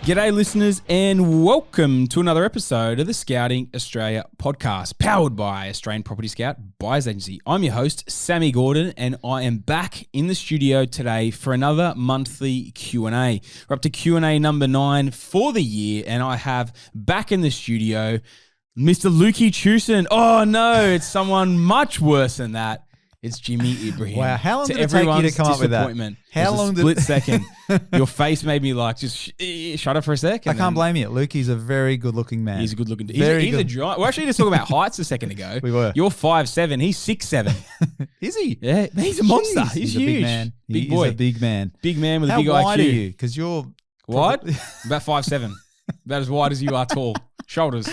G'day listeners and welcome to another episode of the Scouting Australia podcast, powered by Australian Property Scout Buyers Agency. I'm your host, Sammy Gordon, and I am back in the studio today for another monthly Q&A. We're up to Q&A number 9 for the year, and I have back in the studio Mr. Lukey Chusen. Oh no, it's someone much worse than that. It's Jimmy Ibrahim. Wow, how long did it take you to come up with that? How long did split second? Your face made me like just shut up for a second. I can't blame you. Lukey's a very good-looking man. He's a good-looking. He's a giant. We're actually just talking about heights a second ago. We were. You're 5'7". He's 6'7". Is he? Yeah, he's a monster. He's huge. A big man. Big boy. He's a big man. Big man with a big IQ. How wide are you? Because you're wide. About 5'7". About as wide as you are tall. Shoulders.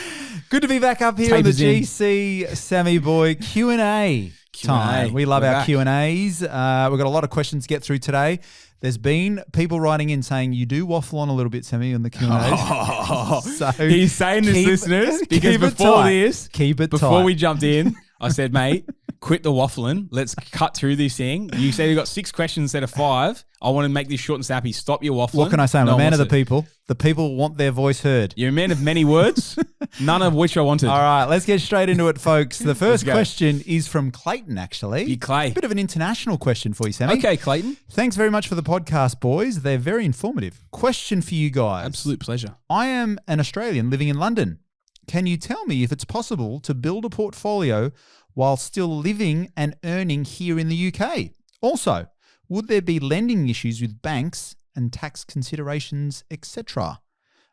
Good to be back up here on the GC Sammy Boy Q&A time. We love our Q&As. We've got a lot of questions to get through today. There's been people writing in saying you do waffle on a little bit, Sammy, on the Q&As. So he's saying this, listeners, because before we jumped in, I said, mate, quit the waffling. Let's cut through this thing. You said you got 6 questions instead of 5. I want to make this short and snappy. Stop your waffling. What can I say? I'm a man of the people. The people want their voice heard. You're a man of many words, none of which I wanted. All right, let's get straight into it, folks. The first question is from Clayton, actually. Big Clay. A bit of an international question for you, Sammy. Okay, Clayton. Thanks very much for the podcast, boys. They're very informative. Question for you guys. Absolute pleasure. I am an Australian living in London. Can you tell me if it's possible to build a portfolio while still living and earning here in the UK? Also, would there be lending issues with banks and tax considerations, etc.?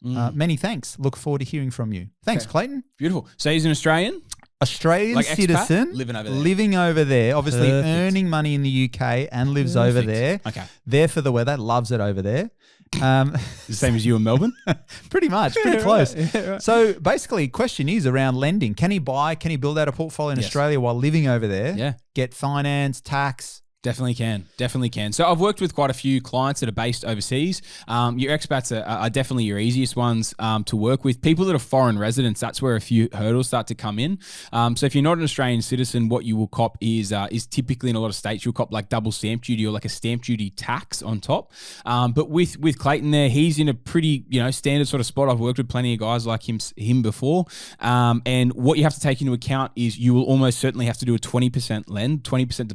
Many thanks. Look forward to hearing from you. Thanks, Clayton. Beautiful. So he's an Australian? Australian like citizen. Living over there. Living over there. Obviously earning money in the UK and lives over there. Okay. There for the weather. Loves it over there. The same as you in Melbourne? Pretty much. Pretty close. Yeah, right. So basically, question is around lending. Can he build out a portfolio in Australia while living over there? Yeah. Get finance, tax? Definitely can. So I've worked with quite a few clients that are based overseas. Your expats are definitely your easiest ones to work with. People that are foreign residents, that's where a few hurdles start to come in. So if you're not an Australian citizen, what you will cop is typically in a lot of states, you'll cop like double stamp duty or like a stamp duty tax on top. But with Clayton there, he's in a pretty standard sort of spot. I've worked with plenty of guys like him before. And what you have to take into account is you will almost certainly have to do a 20% lend, 20%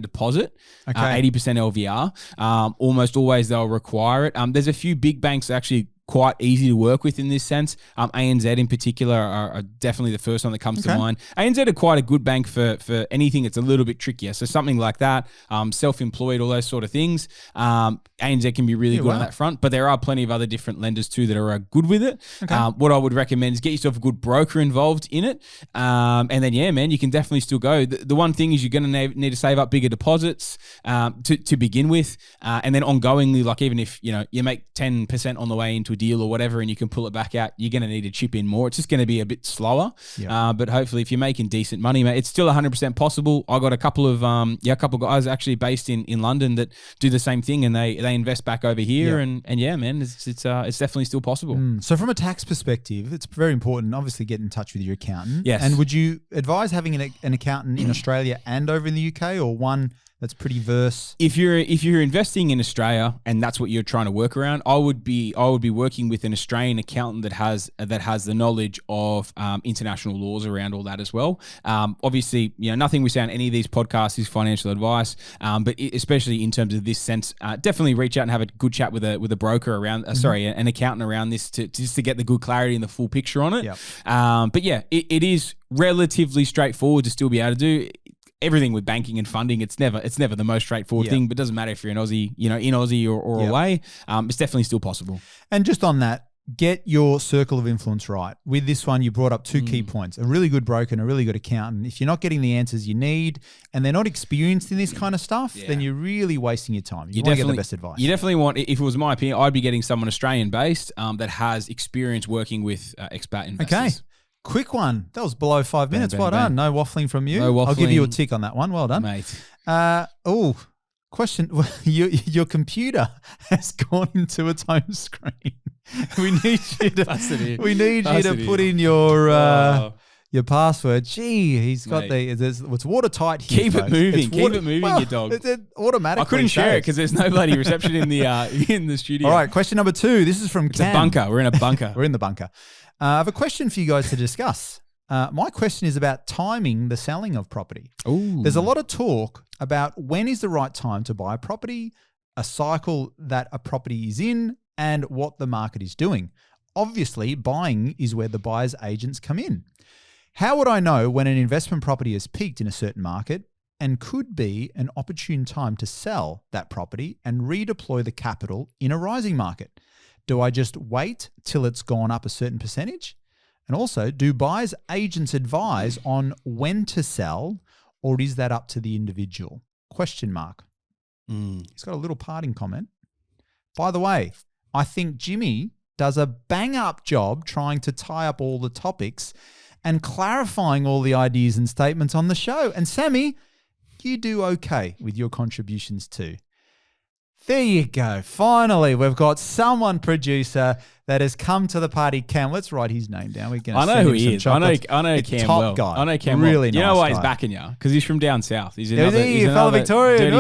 deposit. 80% LVR. Almost always they'll require it. There's a few big banks actually quite easy to work with in this sense. ANZ in particular are definitely the first one that comes to mind. ANZ are quite a good bank for anything that's a little bit trickier. So something like that, self-employed, all those sort of things. ANZ can be really good on that front, but there are plenty of other different lenders too that are good with it. What I would recommend is get yourself a good broker involved in it. And then, you can definitely still go. The one thing is you're going to need to save up bigger deposits to begin with. And then ongoingly, like even if, you make 10% on the way into a deal or whatever and you can pull it back out, you're going to need to chip in more. It's just going to be a bit slower. But hopefully if you're making decent money, mate, it's still 100% possible. I got a couple of guys actually based in London that do the same thing and they invest back over here and man, it's definitely still possible. So from a tax perspective, it's very important, obviously get in touch with your accountant. Yes. And would you advise having an accountant in Australia and over in the UK, or one that's pretty verse? If you're investing in Australia and that's what you're trying to work around, I would be working with an Australian accountant that has the knowledge of international laws around all that as well. Obviously, nothing we say on any of these podcasts is financial advice, but especially in terms of this sense, definitely reach out and have a good chat with a broker around, an accountant around this to get the good clarity and the full picture on it. But it is relatively straightforward to still be able to do. Everything with banking and funding, it's never the most straightforward thing, but it doesn't matter if you're in Aussie or away. It's definitely still possible. And just on that, get your circle of influence right. With this one, you brought up 2 key points: a really good broker and a really good accountant. If you're not getting the answers you need and they're not experienced in this kind of stuff, then you're really wasting your time. You want to get the best advice. You definitely want, if it was my opinion, I'd be getting someone Australian-based that has experience working with expat investors. Okay. Quick one. That was below 5 minutes. Well done. No waffling from you. No waffling. I'll give you a tick on that one. Well done. Mate. Question. Your computer has gone into its home screen. We need you to put in your your password. Gee, he's got Mate. it's watertight here. Keep it folks. moving. It's Keep it moving, your dog. It automatically. I couldn't share it saves. because there's no bloody reception in the studio. All right, question number 2. This is from It's Cam. a bunker. We're in a bunker. We're in the bunker. I have a question for you guys to discuss. My question is about timing the selling of property. Ooh. There's a lot of talk about when is the right time to buy a property, a cycle that a property is in, and what the market is doing. Obviously, buying is where the buyer's agents come in. How would I know when an investment property has peaked in a certain market and could be an opportune time to sell that property and redeploy the capital in a rising market? Do I just wait till it's gone up a certain percentage? And also, do buyers' agents advise on when to sell, or is that up to the individual? Question mark. He's got a little parting comment. By the way, I think Jimmy does a bang-up job trying to tie up all the topics and clarifying all the ideas and statements on the show. And Sammy, you do okay with your contributions too. There you go. Finally, we've got someone, producer, that has come to the party. Cam, let's write his name down. We're going to I know who he is. I know Cam top well. guy. I know Cam really well. nice You know why he's guy. backing you? Because he's from down south. He's Fellow another Victorian.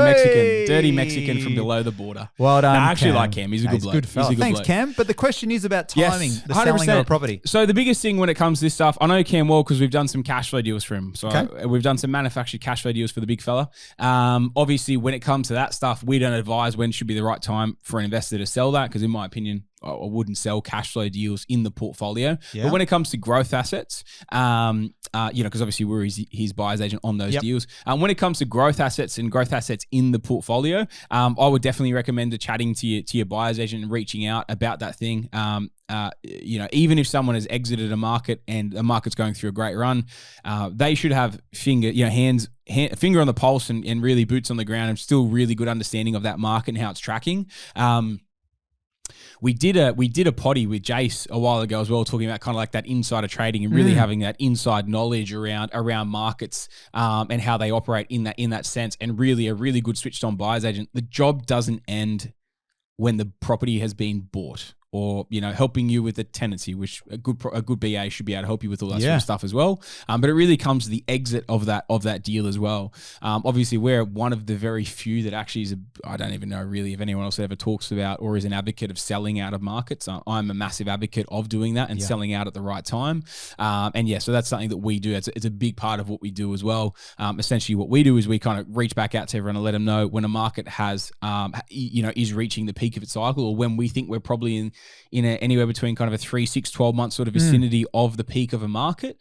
dirty Mexican from below the border. Well done, I actually Cam. like Cam. He's a good bloke. Fella. He's a good Thanks, bloke. Cam. But the question is about timing, the selling of a property. So the biggest thing when it comes to this stuff, I know Cam well because we've done some cash flow deals for him. So Okay. we've done some manufactured cash flow deals for the big fella. Obviously, when it comes to that stuff, we don't advise when should be the right time for an investor to sell that because in my opinion, I wouldn't sell cash flow deals in the portfolio. Yeah. But when it comes to growth assets, because obviously we're his buyer's agent on those deals. When it comes to growth assets and growth assets in the portfolio, I would definitely recommend chatting to your buyer's agent and reaching out about that thing. Even if someone has exited a market and the market's going through a great run, they should have finger on the pulse and really boots on the ground and still really good understanding of that market and how it's tracking. We did a poddy with Jace a while ago as well, talking about kind of like that insider trading and really having that inside knowledge around markets and how they operate in that sense, and really a really good switched on buyer's agent. The job doesn't end when the property has been bought, or helping you with the tenancy, which a good BA should be able to help you with all that sort of stuff as well. But it really comes to the exit of that deal as well. Obviously, we're one of the very few that actually is I don't even know really if anyone else ever talks about or is an advocate of selling out of markets. I'm a massive advocate of doing that and selling out at the right time. So that's something that we do. It's a big part of what we do as well. Essentially, what we do is we kind of reach back out to everyone and let them know when a market has, is reaching the peak of its cycle, or when we think we're probably in anywhere between kind of a 3, 6, 12 month sort of vicinity of the peak of a market.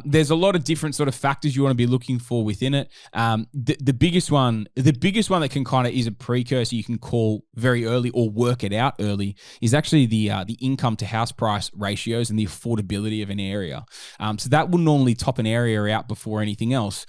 There's a lot of different sort of factors you want to be looking for within it. The biggest one that can kind of is a precursor you can call very early or work it out early is actually the income to house price ratios and the affordability of an area. So that will normally top an area out before anything else.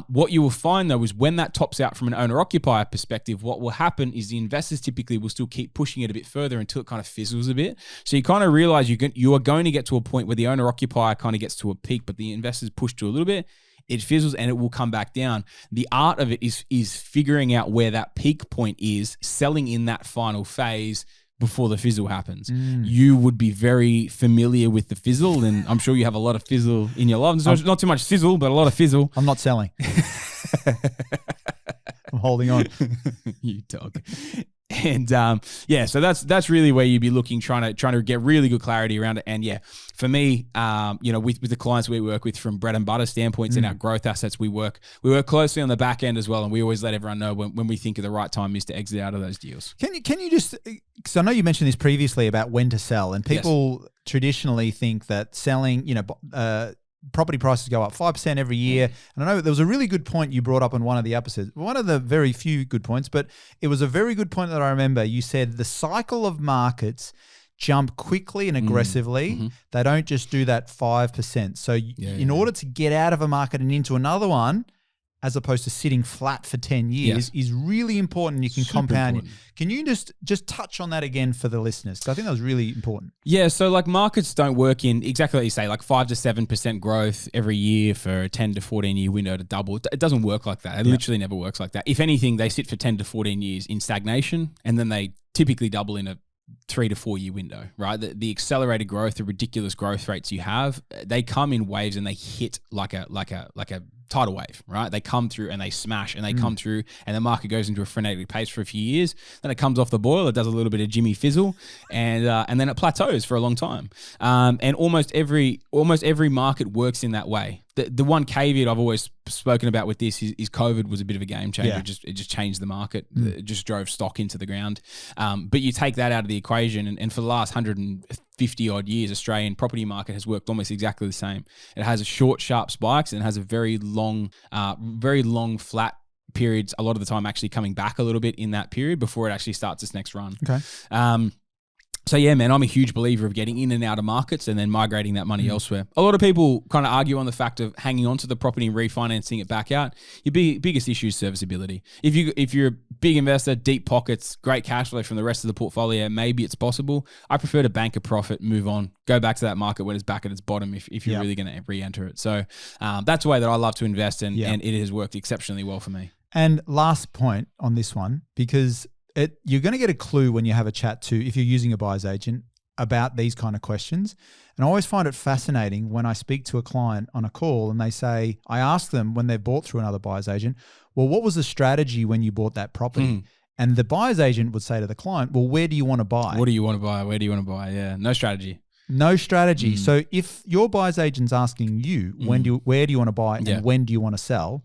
What you will find though is when that tops out from an owner occupier perspective, what will happen is the investors typically will still keep pushing it a bit further until it kind of fizzles a bit. So you kind of realize you are going to get to a point where the owner occupier kind of gets to a peak, but the investors push to a little bit, it fizzles and it will come back down. The art of it is figuring out where that peak point is, selling in that final phase before the fizzle happens. You would be very familiar with the fizzle, and I'm sure you have a lot of fizzle in your life. Not too much sizzle, but a lot of fizzle. I'm not selling. I'm holding on. You dog. And so that's really where you'd be looking, trying to get really good clarity around it. And for me, with the clients we work with from bread and butter standpoints and our growth assets, we work closely on the back end as well, and we always let everyone know when we think of the right time is to exit out of those deals. Can you just, because I know you mentioned this previously about when to sell, and people traditionally think that selling, property prices go up 5% every year. And I know there was a really good point you brought up on one of the episodes, one of the very few good points, but it was a very good point that I remember. You said the cycle of markets jump quickly and aggressively. They don't just do that 5%. So in order to get out of a market and into another one, as opposed to sitting flat for 10 years is really important. You can compound. Important. Can you just touch on that again for the listeners? Because I think that was really important. Yeah, so like markets don't work in exactly like you say, like 5 to 7% growth every year for a 10 to 14 year window to double. It doesn't work like that. It literally never works like that. If anything, they sit for 10 to 14 years in stagnation, and then they typically double in a 3 to 4 year window, right? The accelerated growth, the ridiculous growth rates you have, they come in waves and they hit like a tidal wave, right? They come through and they smash and they come through and the market goes into a frenetic pace for a few years. Then it comes off the boil. It does a little bit of Jimmy Fizzle and then it plateaus for a long time. And almost every market works in that way. The one caveat I've always spoken about with this is COVID was a bit of a game changer. Yeah. It just changed the market. It just drove stock into the ground. But you take that out of the equation, and for the last 150 odd years, Australian property market has worked almost exactly the same. It has a short, sharp spikes and has a very long flat periods. A lot of the time, actually coming back a little bit in that period before it actually starts its next run. Okay. So yeah, man, I'm a huge believer of getting in and out of markets and then migrating that money elsewhere. A lot of people kind of argue on the fact of hanging on to the property and refinancing it back out. Your biggest issue is serviceability. If you're a big investor, deep pockets, great cash flow from the rest of the portfolio, maybe it's possible. I prefer to bank a profit, move on, go back to that market when it's back at its bottom if you're really going to re-enter it. So that's a way that I love to invest and it has worked exceptionally well for me. And last point on this one, because you're going to get a clue when you have a chat if you're using a buyer's agent about these kind of questions. And I always find it fascinating when I speak to a client on a call and I ask them when they've bought through another buyer's agent, well, what was the strategy when you bought that property? And the buyer's agent would say to the client, well, where do you want to buy? What do you want to buy? Where do you want to buy? Yeah, no strategy. No strategy. So if your buyer's agent's asking you, where do you want to buy and when do you want to sell,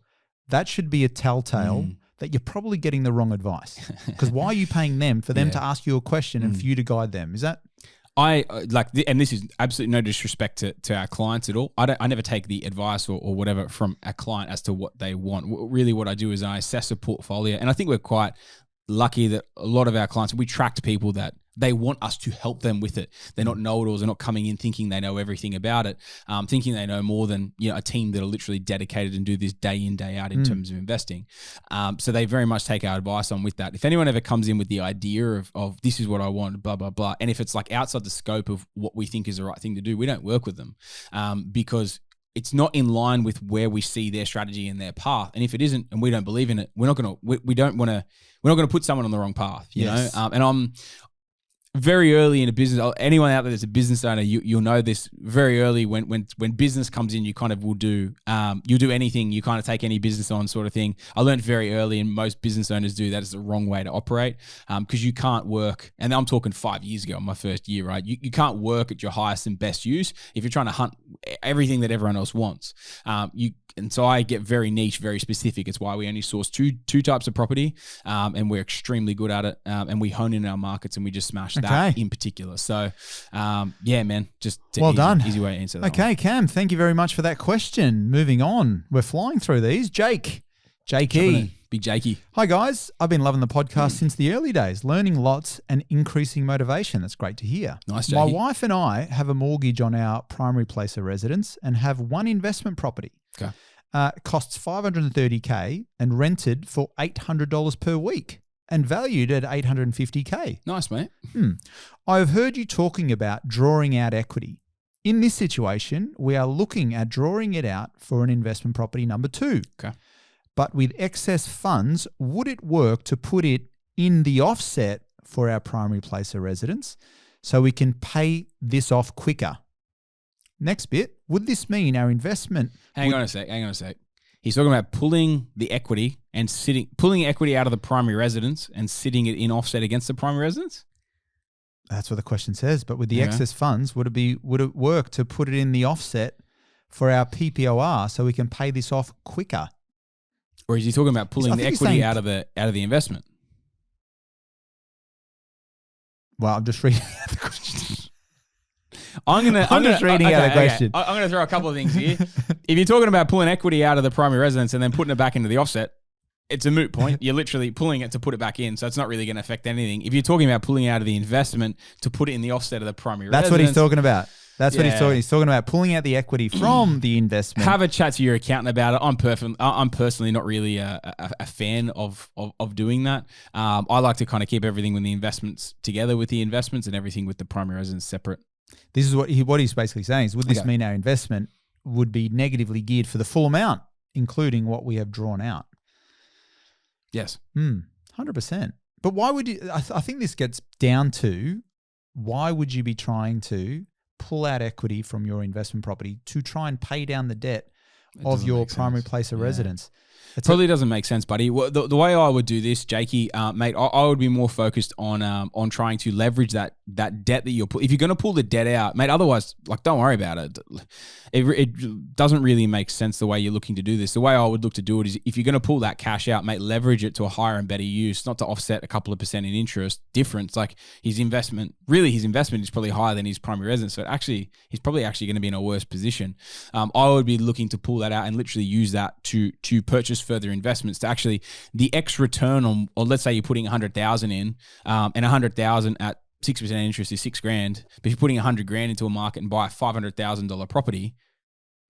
that should be a telltale that you're probably getting the wrong advice. Because why are you paying them for them to ask you a question and for you to guide them? Is that? And this is absolutely no disrespect to our clients at all. I never take the advice or whatever from a client as to what they want. Really what I do is I assess a portfolio, and I think we're quite lucky that a lot of our clients, we tracked people that they want us to help them with it. They're not know-it-alls. They're not coming in thinking they know everything about it, thinking they know more than a team that are literally dedicated and do this day in, day out in terms of investing. So they very much take our advice on with that. If anyone ever comes in with the idea of this is what I want, blah, blah, blah, and if it's like outside the scope of what we think is the right thing to do, we don't work with them because it's not in line with where we see their strategy and their path. And if it isn't, and we don't believe in it, we're not going to put someone on the wrong path, you know? And I'm very early in a business, anyone out there that's a business owner, you'll know this very early when business comes in, you kind of will do, you'll do anything, you kind of take any business on sort of thing. I learned very early, and most business owners do, that is the wrong way to operate because you can't work, and I'm talking 5 years ago, my first year, right? You can't work at your highest and best use if you're trying to hunt everything that everyone else wants. And so I get very niche, very specific. It's why we only source two types of property, and we're extremely good at it, and we hone in our markets, and we just smash that in particular. So, yeah, man, just well done. Easy way to answer that. Okay, one. Cam, thank you very much for that question. Moving on, we're flying through these. Jakey. Big Jakey. Hi, guys. I've been loving the podcast since the early days, learning lots and increasing motivation. That's great to hear. Nice, Jakey. My wife and I have a mortgage on our primary place of residence and have one investment property. Okay. It costs $530K and rented for $800 per week and valued at $850K. Nice, mate. I have heard you talking about drawing out equity. In this situation, we are looking at drawing it out for an investment property number 2. Okay. But with excess funds, would it work to put it in the offset for our primary place of residence so we can pay this off quicker? Next bit, would this mean our investment... Hang on a sec. He's talking about pulling the equity out of the primary residence and sitting it in offset against the primary residence? That's what the question says. But with the excess funds, would it work to put it in the offset for our PPOR so we can pay this off quicker? Or is he talking about pulling the equity out of the investment? Well, I'm just reading out the question. I'm just reading out the question. I'm going to throw a couple of things here. If you're talking about pulling equity out of the primary residence and then putting it back into the offset, it's a moot point. You're literally pulling it to put it back in, so it's not really going to affect anything. If you're talking about pulling out of the investment to put it in the offset of the primary residence... That's what he's talking about. That's what he's talking. He's talking about pulling out the equity from the investment. Have a chat to your accountant about it. I'm personally not really a fan of doing that. I like to kind of keep everything with the investments together with the investments and everything with the primary residence separate. This is what he's basically saying is, would this mean our investment would be negatively geared for the full amount, including what we have drawn out? Yes. 100%. But why would you? I think this gets down to why would you be trying to pull out equity from your investment property to try and pay down the debt of your primary place of residence? Probably doesn't make sense, buddy. Well, the way I would do this, Jakey, mate, I would be more focused on trying to leverage that debt that you're if you're going to pull the debt out, mate. Otherwise, like, don't worry about it. It doesn't really make sense the way you're looking to do this. The way I would look to do it is, if you're going to pull that cash out, mate, leverage it to a higher and better use, not to offset a couple of percent in interest difference. Like, his investment is probably higher than his primary residence, so he's probably actually going to be in a worse position. I would be looking to pull that out and literally use that to purchase further investments, to actually the X return on, or let's say you're putting 100,000 in, and 100,000 at 6% interest is $6,000. But if you're putting 100 grand into a market and buy a $500,000 property,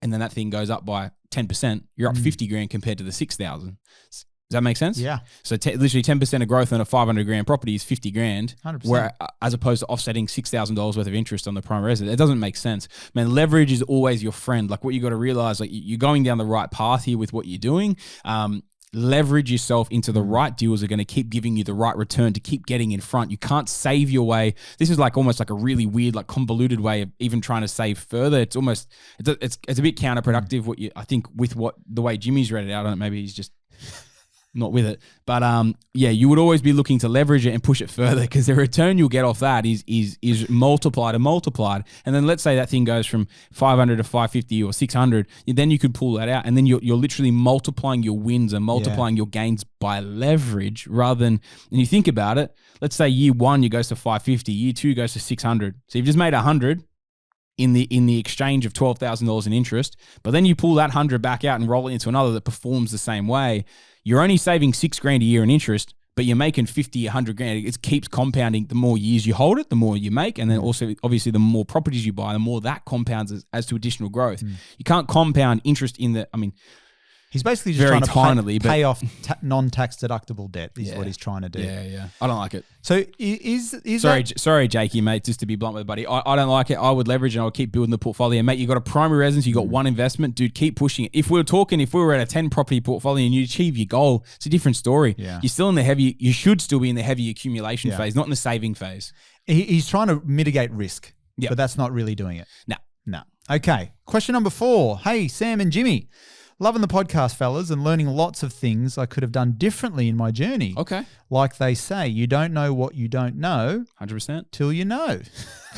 and then that thing goes up by 10%, you're up 50 grand compared to the 6,000. Does that make sense? Yeah. So literally 10% of growth on a 500 grand property is 50 grand, 100%. where as opposed to offsetting $6,000 worth of interest on the primary residence. It doesn't make sense. Man, leverage is always your friend. Like, what you got to realize, like, you're going down the right path here with what you're doing. Leverage yourself into the right deals that are going to keep giving you the right return to keep getting in front. You can't save your way. This is like almost like a really weird, like convoluted way of even trying to save further. It's almost, it's a bit counterproductive. I think with the way Jimmy's read it out on it, maybe he's just not with it. But yeah, you would always be looking to leverage it and push it further, because the return you'll get off that is multiplied and multiplied. And then let's say that thing goes from 500 to 550 or 600, then you could pull that out, and then you're literally multiplying your wins and multiplying your gains by leverage, rather than, and you think about it, let's say year one you goes to 550, year two goes to 600. So you've just made 100 in the exchange of $12,000 in interest, but then you pull that 100 back out and roll it into another that performs the same way. You're only saving $6,000 a year in interest, but you're making 50, 100 grand. It keeps compounding. The more years you hold it, the more you make. And then also, obviously, the more properties you buy, the more that compounds as to additional growth. You can't compound interest he's basically just trying to pay off non-tax deductible debt is what he's trying to do. Yeah. I don't like it. So sorry, Jakey, mate, just to be blunt with it, buddy. I don't like it. I would leverage and I would keep building the portfolio. Mate, you got a primary residence, you got one investment. Dude, keep pushing it. If we were at a 10 property portfolio and you achieve your goal, it's a different story. Yeah. You're still you should still be in the heavy accumulation phase, not in the saving phase. He's trying to mitigate risk, Yeah. but that's not really doing it. No. Okay. Question number 4. Hey, Sam and Jimmy. Loving the podcast, fellas, and learning lots of things I could have done differently in my journey. Okay. Like they say, you don't know what you don't know 100%. till you know.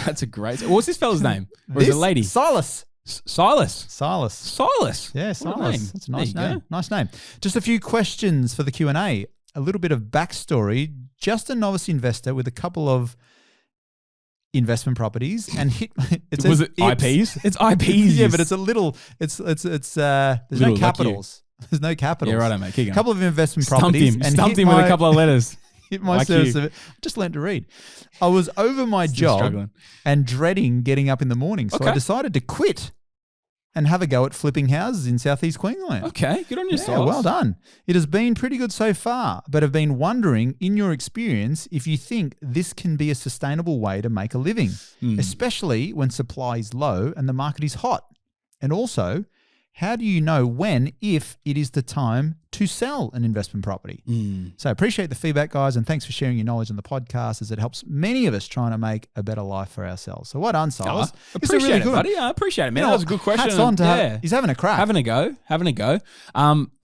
That's a great... What's this fella's name? Or is it a lady? Silas. Silas. Yeah, Silas. That's a nice name. Nice name. Just a few questions for the Q&A. A little bit of backstory. Just a novice investor with a couple of investment properties and was it IPs? It's IPs. Yeah, but it's a little, there's no capitals. There's no capitals. Yeah, right, mate. Keep going. A couple of investment properties. Stumped him with a couple of letters. Hit my service of it. Just learned to read. I was over my job struggling. and dreading getting up in the morning. So I decided to quit and have a go at flipping houses in southeast Queensland. Okay, good on you, Yeah, Silas. well done. It has been pretty good so far, but have been wondering, in your experience, if you think this can be a sustainable way to make a living, especially when supply is low and the market is hot. And also, how do you know when, if it is the time to sell an investment property? So I appreciate the feedback, guys, and thanks for sharing your knowledge on the podcast, as it helps many of us trying to make a better life for ourselves. So well done, Silas. Appreciate it, buddy. I appreciate it, man. That was a good question. Hats on to he's having a crack. Having a go.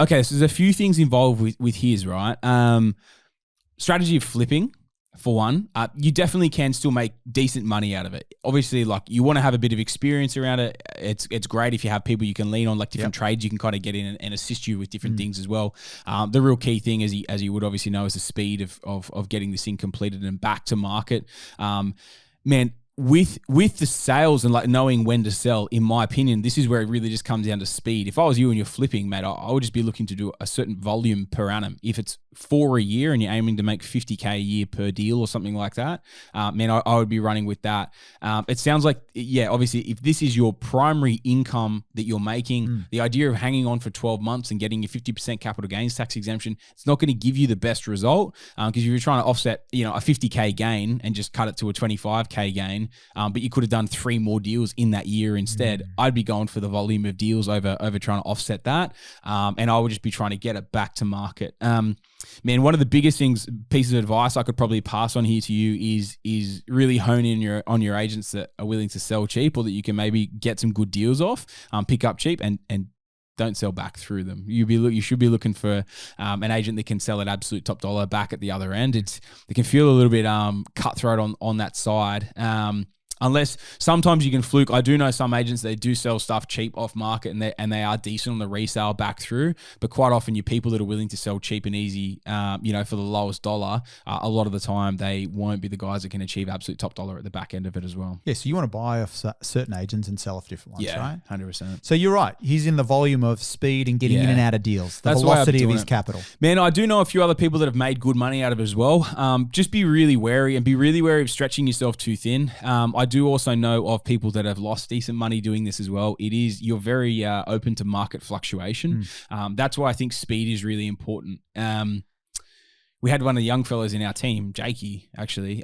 Okay, so there's a few things involved with his, right? Strategy of flipping. For one, you definitely can still make decent money out of it. Obviously, like, you want to have a bit of experience around it. It's great if you have people you can lean on, like different trades you can kind of get in and assist you with different things as well. The real key thing, as you would obviously know, is the speed of getting this thing completed and back to market. Man, with the sales and like knowing when to sell, in my opinion, this is where it really just comes down to speed. If I was you and you're flipping, mate, I would just be looking to do a certain volume per annum. If it's 4 a year and you're aiming to make 50K a year per deal or something like that, man, I would be running with that. It sounds like, obviously, if this is your primary income that you're making, the idea of hanging on for 12 months and getting your 50% capital gains tax exemption, it's not going to give you the best result, because if you're trying to offset, a 50K gain and just cut it to a 25K gain, but you could have done 3 more deals in that year instead. I'd be going for the volume of deals over trying to offset that, and I would just be trying to get it back to market. Man, one of the biggest pieces of advice I could probably pass on here to you is really hone in on your agents that are willing to sell cheap, or that you can maybe get some good deals off, pick up cheap, and don't sell back through them. You should be looking for an agent that can sell at absolute top dollar back at the other end. It can feel a little bit cutthroat on that side. Unless sometimes you can fluke. I do know some agents, they do sell stuff cheap off market, and they are decent on the resale back through. But quite often, your people that are willing to sell cheap and easy, for the lowest dollar, a lot of the time they won't be the guys that can achieve absolute top dollar at the back end of it as well. Yeah, so you want to buy off certain agents and sell off different ones, right? 100%. So you're right. He's in the volume of speed and getting in and out of deals. The velocity of his capital. Man, I do know a few other people that have made good money out of it as well. Just be really wary, and be really wary of stretching yourself too thin. I do also know of people that have lost decent money doing this as well. You're very open to market fluctuation. That's why I think speed is really important. We had one of the young fellows in our team, Jakey, actually.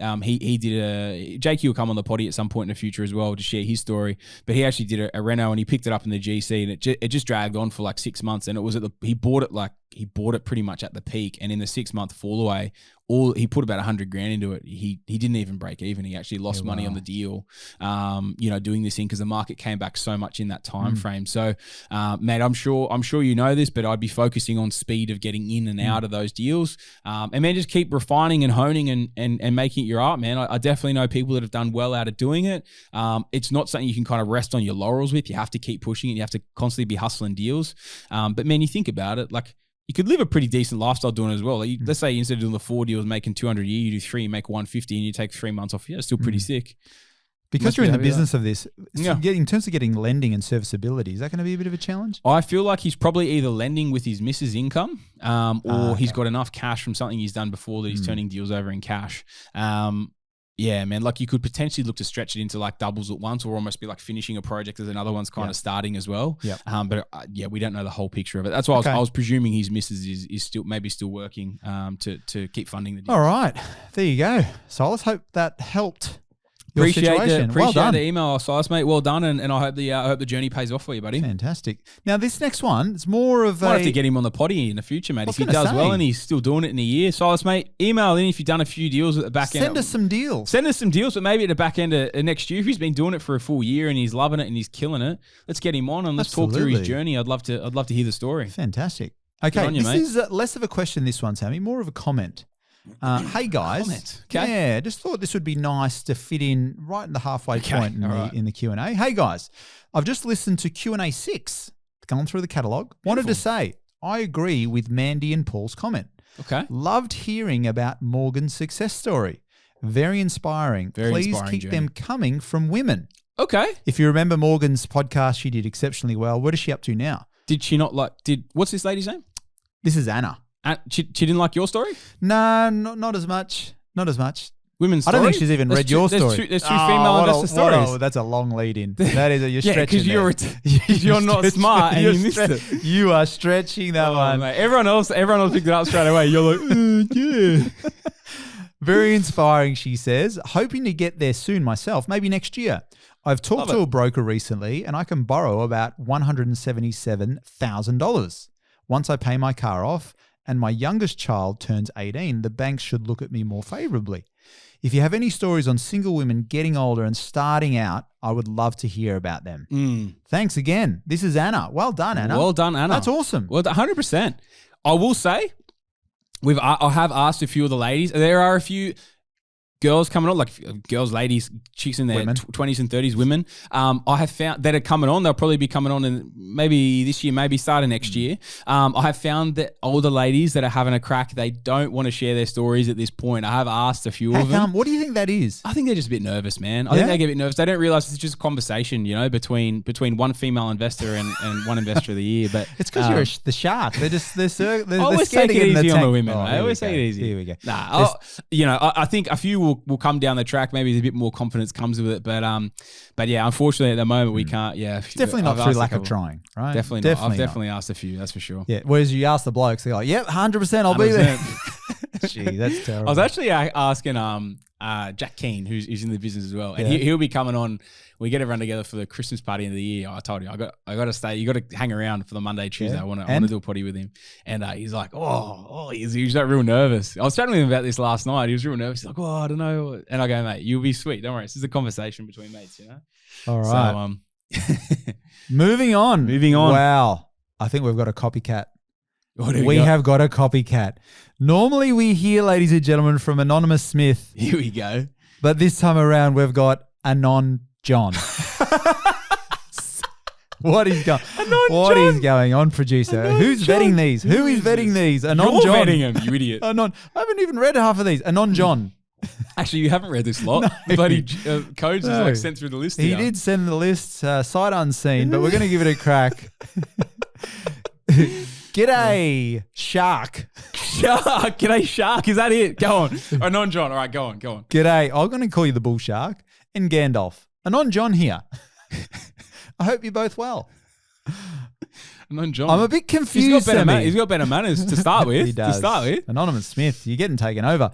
Jakey will come on the poddy at some point in the future as well to share his story. But he actually did a reno, and he picked it up in the GC, and it just dragged on for like 6 months. And it was he bought it pretty much at the peak, and in the 6-month fall away, he put about $100,000 into it. He didn't even break even. He actually lost money on the deal, doing this thing, because the market came back so much in that time frame. So, mate, I'm sure you know this, but I'd be focusing on speed of getting in and out of those deals, and man, just keep refining and honing and making it your art, man. I definitely know people that have done well out of doing it. It's not something you can kind of rest on your laurels with. You have to keep pushing it. You have to constantly be hustling deals. But man, you think about it, like, you could live a pretty decent lifestyle doing it as well. Like let's say instead of doing the 4 deals, making 200 a year, you do 3, you make 150, and you take 3 months off. Yeah, it's still pretty sick. Because you're in the business of this, in terms of getting lending and serviceability, is that going to be a bit of a challenge? I feel like he's probably either lending with his missus' income, or he's got enough cash from something he's done before that he's turning deals over in cash. Yeah, man, like you could potentially look to stretch it into like doubles at once, or almost be like finishing a project as another one's kind of starting as well. Yeah. But we don't know the whole picture of it. That's why I was presuming his missus is still working to keep funding the deal. All right, there you go. So let's hope that helped. Appreciate the email, Silas, mate. Well done, and I hope the journey pays off for you, buddy. Fantastic. Now, this next one, it's more of Might have to get him on the poddy in the future, mate. If he does well and he's still doing it in a year. Silas, mate, email in if you've done a few deals at the back end. Send us some deals. But maybe at the back end of next year, if he's been doing it for a full year and he's loving it and he's killing it, let's get him on and let's talk through his journey. I'd love to hear the story. Fantastic. Okay, this is less of a question, this one, Sammy, more of a comment. Hey guys, just thought this would be nice to fit in right in the halfway point in the Q&A. Hey guys, I've just listened to Q&A 6, gone through the catalogue. Wanted to say, I agree with Mandy and Paul's comment. Okay. Loved hearing about Morgan's success story. Very inspiring. Please keep them coming from women. Okay. If you remember Morgan's podcast, she did exceptionally well. What is she up to now? Did she not what's this lady's name? This is Anna. She didn't like your story? No, not as much. Not as much. Women's story? I don't think she's even read your story. There's two female investor stories. Oh, that's a long lead in. That is you're stretching. Because you're not smart and you missed it. You are stretching that one. Mate. Everyone else picked it up straight away. You're like, yeah. Very inspiring, she says. Hoping to get there soon myself, maybe next year. I've talked to a broker recently and I can borrow about $177,000. Once I pay my car off and my youngest child turns 18, the banks should look at me more favorably. If you have any stories on single women getting older and starting out, I would love to hear about them. Thanks again. This is Anna. Well done, Anna. Well done, Anna. That's awesome. Well, 100%. I will say, I have asked a few of the ladies. There are a few girls coming on, like girls, ladies, chicks in their 20s and 30s, women. I have found that are coming on. They'll probably be coming on in maybe this year, maybe starting next year. I have found that older ladies that are having a crack, they don't want to share their stories at this point. I have asked a few of them. What do you think that is? I think they're just a bit nervous, man. I think they get a bit nervous. They don't realize it's just a conversation, between one female investor and one investor of the year. But it's because you're the shark. They're always scared take to it get in easy the on tank. the women. I always take it easy. Here we go. I think a few will come down the track. Maybe a bit more confidence comes with it, but yeah, unfortunately at the moment we can't. Yeah, it's definitely not through lack of trying, right? Definitely not. I've definitely asked a few. That's for sure. Yeah. Whereas you ask the blokes, they're like, "Yep, 100%, I'll be there." Gee, that's terrible. I was actually asking Jack Keane, who's in the business as well, and he'll be coming on. We get everyone together for the Christmas party end of the year. I told you, I got to stay. You got to hang around for the Monday, Tuesday. Yeah. I want to do a potty with him, and he's like, he's like real nervous. I was chatting with him about this last night. He was real nervous. He's like, I don't know, and I go, mate, you'll be sweet. Don't worry. This is a conversation between mates, you know. All right. So, Moving on. Wow, I think we've got a copycat. We have got a copycat. Normally we hear, ladies and gentlemen, from Anonymous Smith. Here we go. But this time around, we've got Anon John. What is going on, producer? Who's vetting these? Who is vetting these? Anon You're John. vetting him, you idiot. Anon. I haven't even read half of these. Anon John. Actually, you haven't read this lot. No. Bloody codes is like sent through the list. He did send the list sight unseen, but we're going to give it a crack. G'day, Shark. Shark. G'day, Shark. Is that it? Go on. Anon John. All right, go on. G'day. I'm going to call you the Bull Shark and Gandalf. Anon John here. I hope you're both well. Anon John. I'm a bit confused, Sammy. He's got better manners to start with. He does. Anonymous Smith, you're getting taken over.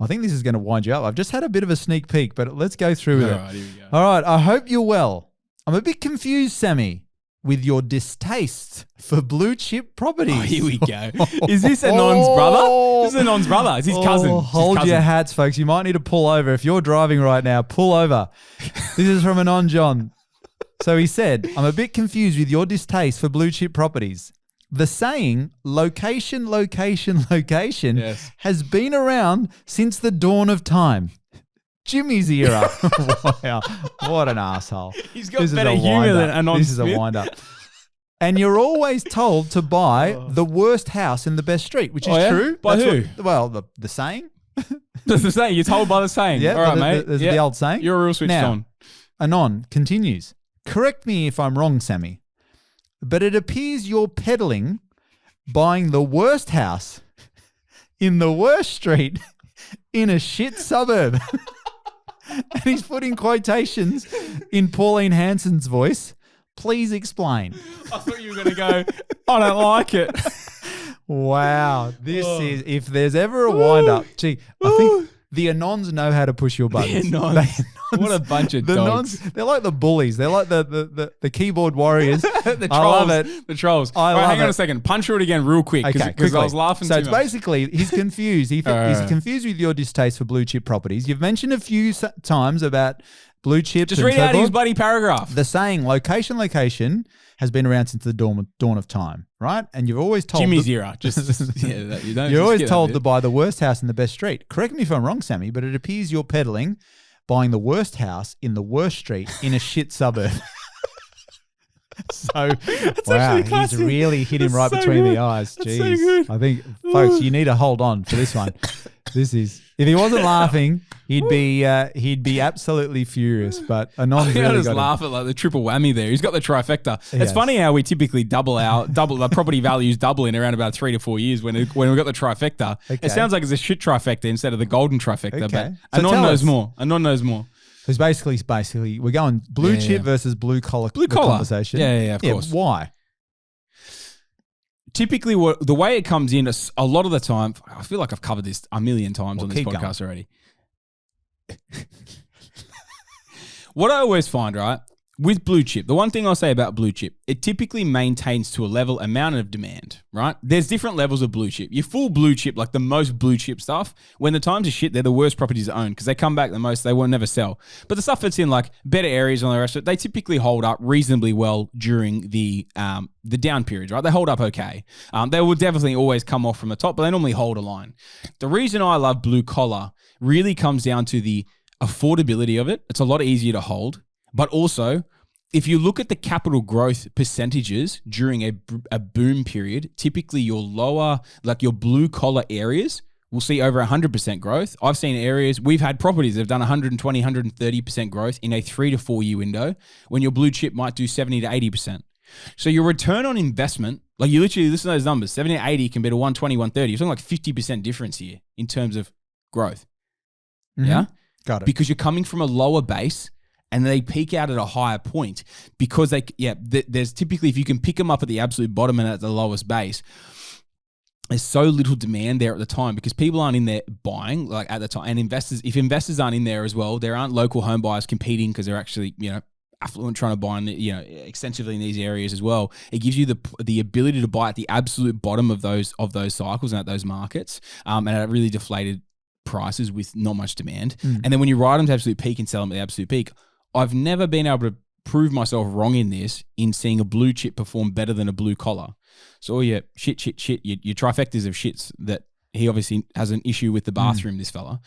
I think this is going to wind you up. I've just had a bit of a sneak peek, but let's go through with it. All right, here we go. All right. I hope you're well. I'm a bit confused, Sammy, with your distaste for blue chip properties. Oh, here we go. Is this Anon's brother? This is Anon's brother. It's his cousin. Hold your hats, folks. You might need to pull over. If you're driving right now, pull over. This is from Anon John. So he said, I'm a bit confused with your distaste for blue chip properties. The saying, location, location, location, has been around since the dawn of time. Jimmy's era. Wow. What an asshole. He's got better humor than Anon This is a wind-up. And you're always told to buy the worst house in the best street, which is true. By who? The saying. That's the saying. You're told by the saying. Yeah, all right, mate. There's the old saying. You're real switched on. Anon continues. Correct me if I'm wrong, Sammy, but it appears you're peddling buying the worst house in the worst street in a shit suburb. And he's putting quotations in Pauline Hanson's voice. Please explain. I thought you were going to go, I don't like it. Wow. This is, if there's ever a wind-up, I think the Anons know how to push your buttons. The Anons. What a bunch of dogs. They're like the bullies. They're like the keyboard warriors. The trolls. I love it. The trolls. Hang on a second. Punch through it again real quick because I was laughing so too it's much. Basically, he's confused. He's confused with your distaste for blue chip properties. You've mentioned a few times about blue chips. Just read out his bloody paragraph. The saying, location, location, has been around since the dawn of time, right? And you're always told Jimmy's era. You're always told to buy the worst house in the best street. Correct me if I'm wrong, Sammy, but it appears you're peddling buying the worst house in the worst street in a shit suburb. So, wow, he's really hit him right between the eyes. Jeez. So good. I think, folks, you need to hold on for this one. This is, if he wasn't laughing, he'd be absolutely furious. But Anon's really just laugh at like the triple whammy there. He's got the trifecta. It's funny how we typically double the property values double in around about 3 to 4 years when we've got the trifecta. Okay. It sounds like it's a shit trifecta instead of the golden trifecta. Okay. But Anon knows more. Anon knows more. Because basically, we're going blue chip versus blue collar. Conversation. Yeah, of course. Why? Typically, the way it comes in, a lot of the time, I feel like I've covered this a million times on this podcast already. What I always find, right, with blue chip, the one thing I'll say about blue chip, it typically maintains to a level amount of demand, right? There's different levels of blue chip. Your full blue chip, like the most blue chip stuff, when the times are shit, they're the worst properties to own because they come back the most, they will never sell. But the stuff that's in like better areas and all the rest of it, they typically hold up reasonably well during the down periods, right? They hold up okay. They will definitely always come off from the top, but they normally hold a line. The reason I love blue collar really comes down to the affordability of it. It's a lot easier to hold. But also, if you look at the capital growth percentages during a boom period, typically your lower, like your blue collar areas will see over 100% growth. I've seen areas, we've had properties that have done 120, 130% growth in a 3 to 4 year window when your blue chip might do 70 to 80%. So your return on investment, like you literally listen to those numbers, 70 to 80 compared to 120, 130. You're talking like 50% difference here in terms of growth. Mm-hmm. Yeah? Got it. Because you're coming from a lower base and they peak out at a higher point because there's typically, if you can pick them up at the absolute bottom and at the lowest base, there's so little demand there at the time because people aren't in there buying like at the time. And if investors aren't in there as well, there aren't local home buyers competing because they're actually, affluent trying to buy extensively in these areas as well. It gives you the ability to buy at the absolute bottom of those cycles and at those markets, and at really deflated prices with not much demand. And then when you ride them to absolute peak and sell them at the absolute peak, I've never been able to prove myself wrong in this, in seeing a blue chip perform better than a blue collar. So all your shit, your trifectas of shits that he obviously has an issue with the bathroom, this fella.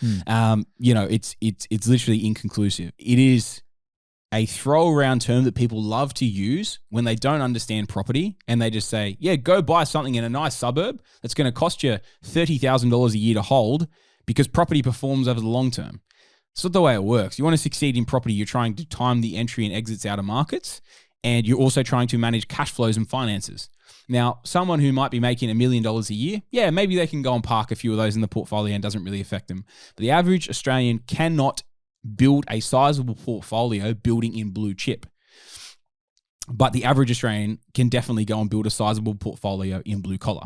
It's literally inconclusive. It is a throw around term that people love to use when they don't understand property, and they just say, yeah, go buy something in a nice suburb that's going to cost you $30,000 a year to hold because property performs over the long term. It's not the way it works. You want to succeed in property, you're trying to time the entry and exits out of markets, and you're also trying to manage cash flows and finances. Now, someone who might be making $1 million a year, yeah, maybe they can go and park a few of those in the portfolio and doesn't really affect them. But the average Australian cannot build a sizable portfolio building in blue chip. But the average Australian can definitely go and build a sizable portfolio in blue collar.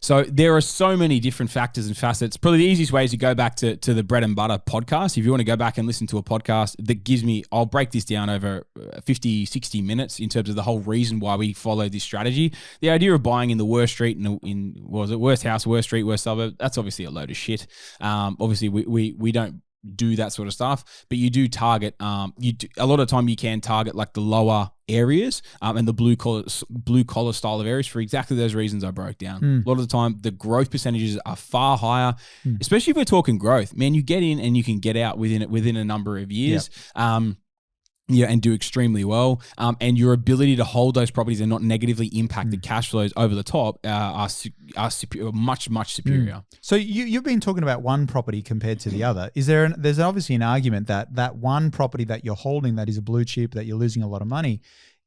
So there are so many different factors and facets. Probably the easiest way is to go back to the Bread and Butter podcast. If you want to go back and listen to a podcast that gives me, I'll break this down over 50, 60 minutes in terms of the whole reason why we follow this strategy. The idea of buying in the worst street, worst house, worst street, worst suburb, that's obviously a load of shit. Obviously, we don't do that sort of stuff, but you do target, a lot of the time you can target like the lower areas and the blue collar style of areas for exactly those reasons I broke down. A lot of the time the growth percentages are far higher, especially if we're talking growth. Man, you get in and you can get out within a number of years. And do extremely well. And your ability to hold those properties and not negatively impact the cash flows over the top are much, much superior. So you've been talking about one property compared to the other. There's obviously an argument that one property that you're holding that is a blue chip, that you're losing a lot of money,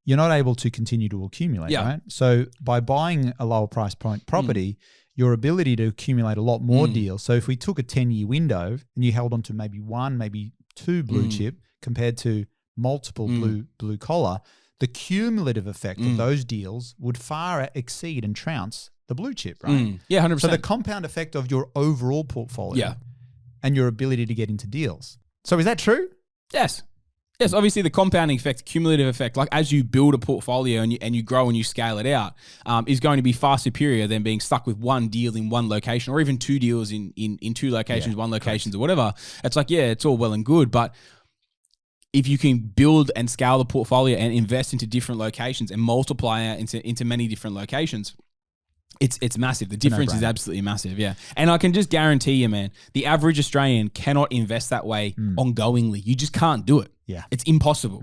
you're not able to continue to accumulate, right? So by buying a lower price point property, your ability to accumulate a lot more deals. So if we took a 10-year window and you held on to maybe one, maybe two blue chip compared to multiple blue collar, the cumulative effect of those deals would far exceed and trounce the blue chip, right? Yeah, 100%. So the compound effect of your overall portfolio and your ability to get into deals. So is that true? Yes. Yes, obviously the compounding effect, cumulative effect, like as you build a portfolio and you grow and you scale it out, is going to be far superior than being stuck with one deal in one location, or even two deals in two locations, one locations or whatever. It's like, it's all well and good, but if you can build and scale the portfolio and invest into different locations and multiply out into many different locations, it's massive. The difference is absolutely massive, And I can just guarantee you, man, the average Australian cannot invest that way ongoingly. You just can't do it. Yeah. It's impossible.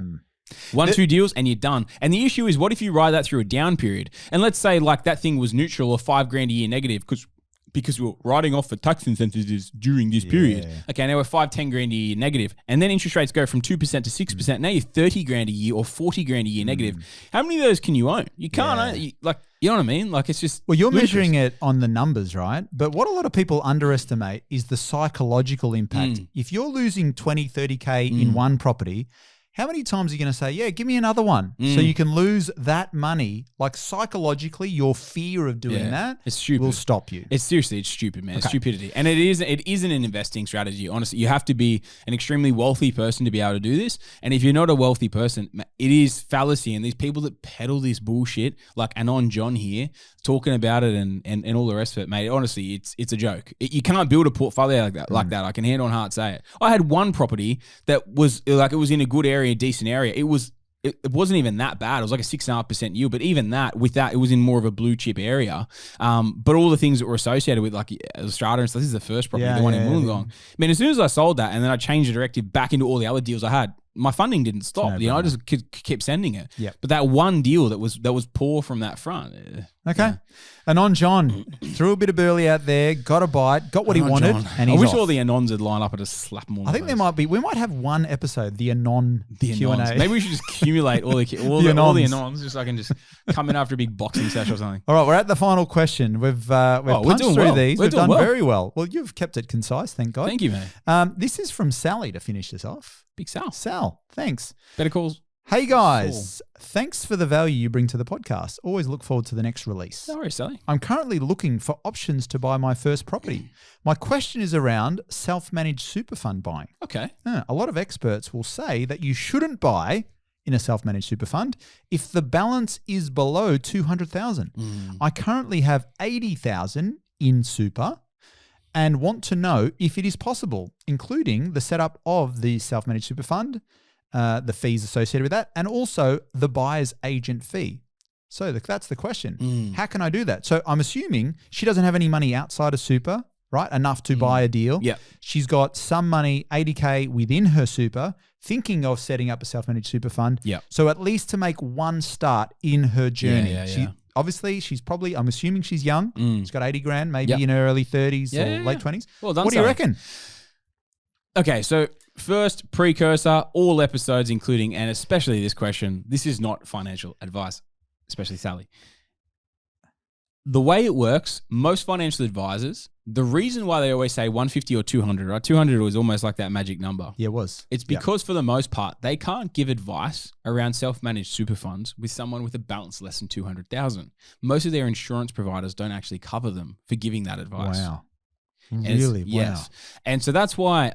1-2 deals and you're done. And the issue is, what if you ride that through a down period? And let's say like that thing was neutral or $5,000 a year negative because we were writing off for tax incentives during this period. Okay, now we're $5-10 grand a year negative, and then interest rates go from 2% to 6%. Now you're $30,000 a year or $40,000 a year negative. How many of those can you own? You can't own. You know what I mean? Like, it's just you're measuring it on the numbers, right? But what a lot of people underestimate is the psychological impact. If you're losing 20, 30K in one property, how many times are you going to say, give me another one? So you can lose that money. Like psychologically, your fear of doing that will stop you. It's stupid, man. It's stupidity. And it isn't an investing strategy. Honestly, you have to be an extremely wealthy person to be able to do this. And if you're not a wealthy person, it is fallacy. And these people that peddle this bullshit, like Anon John here, talking about it and all the rest of it, mate, honestly, it's a joke. You can't build a portfolio like that. I can hand on heart say it. I had one property that was like, it was in a good area, a decent area. It wasn't even that bad. It was like a 6.5% yield, but even that, with that, it was in more of a blue chip area. But all the things that were associated with like the strata and stuff, this is the first property, the one in Wollongong. I mean, as soon as I sold that and then I changed the directive back into all the other deals I had, my funding didn't stop. I just kept sending it. But that one deal that was poor from that front. Okay. Anon John threw a bit of burley out there, got a bite, got what he wanted, and he's I wish off. all the Anons would line up and just slap them all. I think we might have one episode, the Anon Q&A. Maybe we should just accumulate all the Anons, just so I can just come in after a big boxing session or something. All right, we're at the final question. We've punched through these. We've done very well. Well, you've kept it concise, thank God. Thank you, man. This is from Sally to finish this off. Big Sal. Sal, thanks. Better calls. Hey guys, thanks for the value you bring to the podcast. Always look forward to the next release. No worries, Sally. I'm currently looking for options to buy my first property. My question is around self-managed super fund buying. Okay. A lot of experts will say that you shouldn't buy in a self-managed super fund if the balance is below 200,000. I currently have 80,000 in super and want to know if it is possible, including the setup of the self-managed super fund, the fees associated with that, and also the buyer's agent fee. So that's the question. How can I do that? So I'm assuming she doesn't have any money outside of super, right? Enough to buy a deal. Yeah. She's got some money, 80K within her super, thinking of setting up a self-managed super fund. Yeah. So at least to make one start in her journey. Yeah. Obviously, she's probably, I'm assuming she's young. She's got 80 grand, maybe in her early 30s or late 20s. Well done, what do you Sally. reckon? Okay, so first precursor, all episodes, including and especially this question, this is not financial advice, especially Sally. The way it works, most financial advisors, the reason why they always say 150 or 200, right? 200 was almost like that magic number. Yeah, it was. It's because for the most part, they can't give advice around self-managed super funds with someone with a balance less than 200,000. Most of their insurance providers don't actually cover them for giving that advice. Wow. And Really? Wow. Yes. And so that's why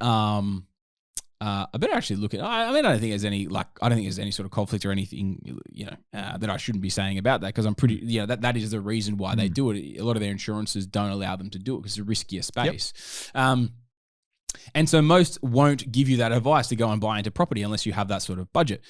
I better actually look at. I mean, I don't think there's any sort of conflict or anything, that I shouldn't be saying about that, because I'm pretty, that is the reason why they do it. A lot of their insurances don't allow them to do it because it's a riskier space. And so most won't give you that advice to go and buy into property unless you have that sort of budget.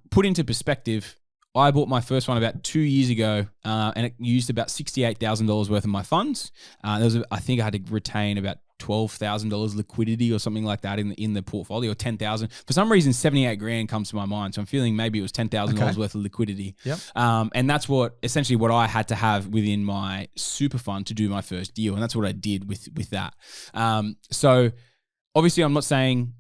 Put into perspective, I bought my first one about 2 years ago, and it used about $68,000 worth of my funds. I think I had to retain about $12,000 liquidity or something like that in the portfolio, or 10,000. For some reason, 78 grand comes to my mind, so I'm feeling maybe it was $10,000 worth of liquidity. Yep. And that's essentially what I had to have within my super fund to do my first deal, and that's what I did with that. So obviously, I'm not saying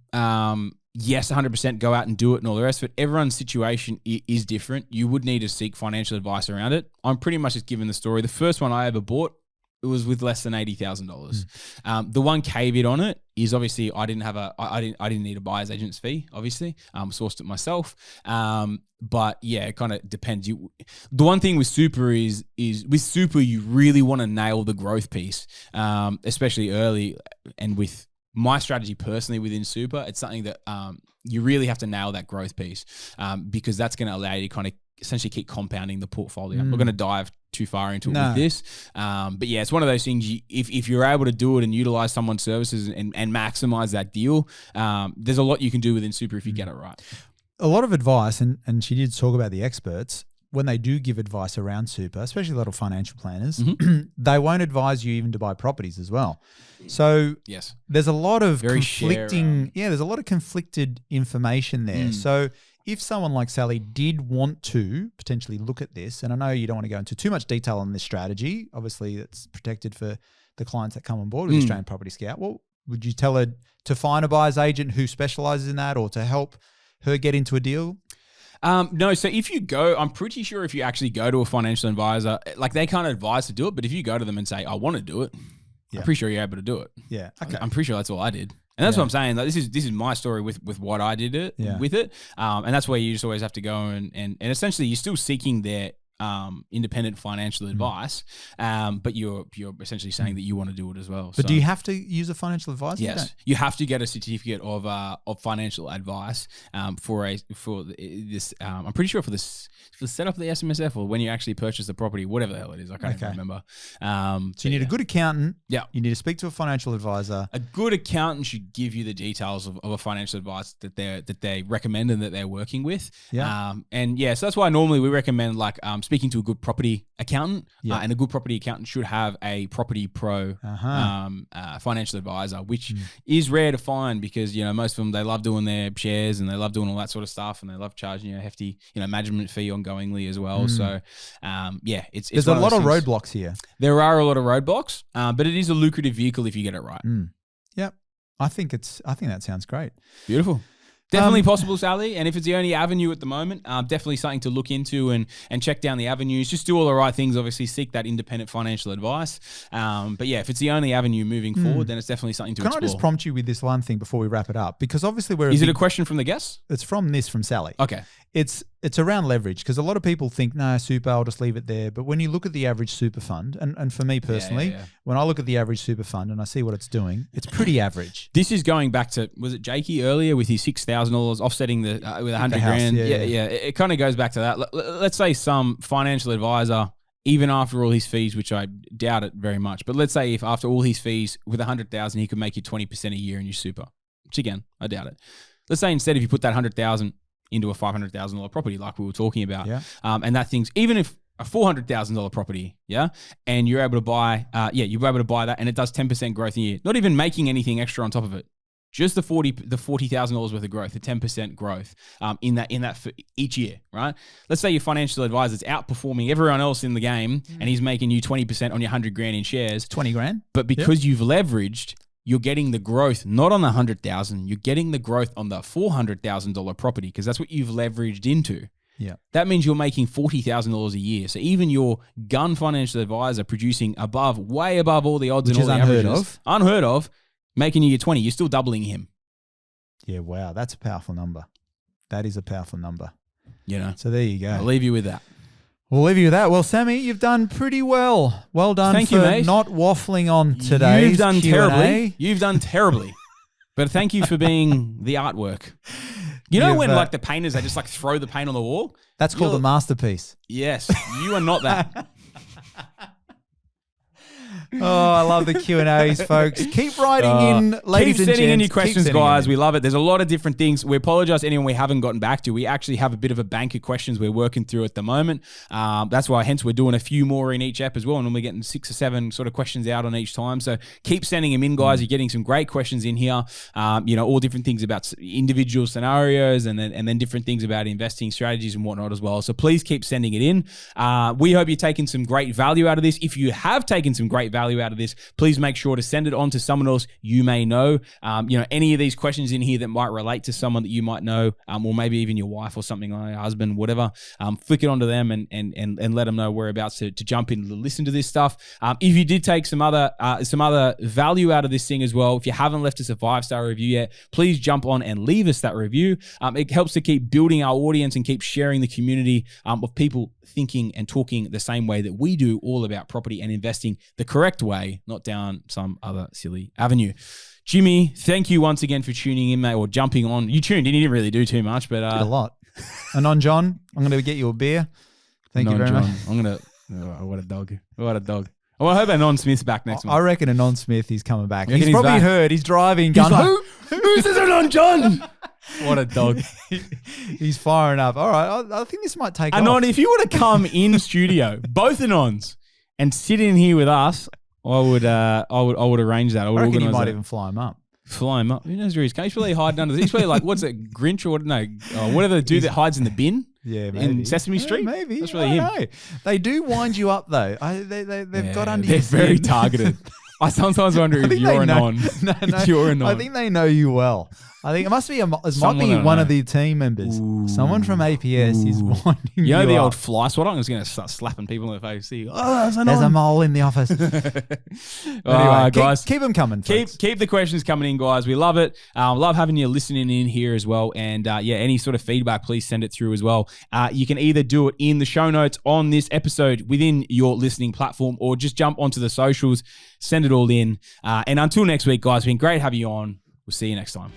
yes, 100% go out and do it and all the rest of it. Everyone's situation is different. You would need to seek financial advice around it. I'm pretty much just giving the story. The first one I ever bought, it was with less than $80,000. The one caveat on it is obviously I didn't need a buyer's agent's fee. Obviously, sourced it myself. But yeah, it kind of depends. The one thing with super is with super you really want to nail the growth piece, especially early, and with my strategy personally within super, it's something that you really have to nail that growth piece, because that's going to allow you to kind of essentially keep compounding the portfolio. I'm not going to dive too far into it with this. But yeah, it's one of those things, if you're able to do it and utilize someone's services and maximize that deal, there's a lot you can do within super if you get it right. A lot of advice, and she did talk about the experts, when they do give advice around super, especially a lot of financial planners, they won't advise you even to buy properties as well. So yes, there's a lot of there's a lot of conflicted information there. So if someone like Sally did want to potentially look at this, and I know you don't want to go into too much detail on this strategy, obviously it's protected for the clients that come on board with Australian Property Scout. Well, would you tell her to find a buyer's agent who specializes in that, or to help her get into a deal? No, so if you go, I'm pretty sure if you actually go to a financial advisor, like they can't advise to do it, but if you go to them and say, I want to do it, I'm pretty sure you're able to do it. Yeah. Okay. I'm pretty sure that's all I did. And that's what I'm saying. Like, this is my story with what I did with it. And that's where you just always have to go and essentially you're still seeking their independent financial advice, but you're essentially saying that you want to do it as well. But do you have to use a financial advisor? Yes, you have to get a certificate of financial advice for this. I'm pretty sure for the setup of the SMSF, or when you actually purchase the property, whatever the hell it is, I can't even remember. So you need a good accountant. Yeah, you need to speak to a financial advisor. A good accountant should give you the details of a financial advice that they recommend and that they're working with. Yeah, so that's why normally we recommend speaking to a good property accountant, and a good property accountant should have a Property Pro financial advisor, which is rare to find because most of them, they love doing their shares and they love doing all that sort of stuff, and they love charging a hefty management fee ongoingly as well. So it's there's a lot of roadblocks here. There are a lot of roadblocks, but it is a lucrative vehicle if you get it right. Yep, I think that sounds great. Beautiful. Definitely possible, Sally. And if it's the only avenue at the moment, definitely something to look into and check down the avenues. Just do all the right things. Obviously, seek that independent financial advice. But yeah, if it's the only avenue moving forward, then it's definitely something to explore. Can I just prompt you with this one thing before we wrap it up? Because obviously Is it a question from the guest? It's from Sally. Okay. It's around leverage, because a lot of people think, no, super, I'll just leave it there. But when you look at the average super fund, and for me personally, when I look at the average super fund and I see what it's doing, it's pretty average. This is going back to, was it Jakey earlier with his $6,000 offsetting with $100 grand? Yeah. It kind of goes back to that. Let's say some financial advisor, even after all his fees, which I doubt it very much, but let's say if after all his fees with $100,000, he could make you 20% a year in your super, which again, I doubt it. Let's say instead if you put that $100,000 into a $500,000 property like we were talking about, and that thing's, even if a $400,000 property, and you're able to buy, you're able to buy that, and it does 10% growth a year, not even making anything extra on top of it. Just the $40,000 worth of growth, the 10% growth in that for each year, right? Let's say your financial advisor's outperforming everyone else in the game, and he's making you 20% on your 100 grand in shares, 20 grand. But because you've leveraged, you're getting the growth not on the 100,000, you're getting the growth on the $400,000 property, because that's what you've leveraged into. Yeah, that means you're making $40,000 a year. So even your gun financial advisor producing way above all the odds, which and all is the unheard of. Making you your 20, you're still doubling him. Yeah, wow, that's a powerful number. That is a powerful number. So there you go. I'll leave you with that. We'll leave you with that. Well, Sammy, you've done pretty well. Well done. Thank you, mate. Not waffling on today's You've done Q&A. terribly. You've done terribly. But thank you for being the artwork. You know when like the painters, they just like throw the paint on the wall? That's called a masterpiece. Yes, you are not that. Oh, I love the Q&As, folks. Keep writing in, ladies and gents. Keep sending in your questions, guys. We love it. There's a lot of different things. We apologize to anyone we haven't gotten back to. We actually have a bit of a bank of questions we're working through at the moment. That's why, hence, we're doing a few more in each app as well, and we're getting 6 or 7 sort of questions out on each time. So keep sending them in, guys. You're getting some great questions in here. All different things about individual scenarios, and then different things about investing strategies and whatnot as well. So please keep sending it in. We hope you're taking some great value out of this. If you have taken some great value out of this, please make sure to send it on to someone else you may know. Any of these questions in here that might relate to someone that you might know, or maybe even your wife or something, like your husband, whatever. Flick it onto them and let them know we're about to jump in to listen to this stuff. If you did take some other value out of this thing as well, if you haven't left us a 5-star review yet, please jump on and leave us that review. It helps to keep building our audience and keep sharing the community of people thinking and talking the same way that we do, all about property and investing the correct way, not down some other silly avenue. Jimmy, thank you once again for tuning in, mate, or jumping on. You tuned in, you didn't really do too much, but did a lot. Anon John, I'm going to get you a beer. Thank you very much. I'm going to. Oh, what a dog! What a dog! Well, I hope Anon Smith's back next month. I reckon Anon Smith is coming back. He's probably heard. He's driving. Going, who's this Anon John? What a dog! He's firing up. All right, I think this might take Anon, off. if you were to come in studio, both Anons, and sit in here with us, I would arrange that. I reckon you might even fly him up. Fly him up. Who knows where he's going? He's probably hiding under. He's probably like, what's it, Grinch or what? No, whatever the dude that hides in the bin. Yeah, maybe. In Sesame Street. Maybe That's really him. Know. They do wind you up though. They've got under. They're your very skin. targeted. I sometimes wonder if you're Anon. No, you're Anon. I think they know you well. I think it must be might be one of the team members. Ooh. Someone from APS is winding you up. You know the old fly swatter? I'm just going to start slapping people in the face. See, there's a mole in the office. Anyway, guys, keep them coming. Keep the questions coming in, guys. We love it. Love having you listening in here as well. And any sort of feedback, please send it through as well. You can either do it in the show notes on this episode within your listening platform, or just jump onto the socials, send it all in. And until next week, guys, it's been great having you on. We'll see you next time.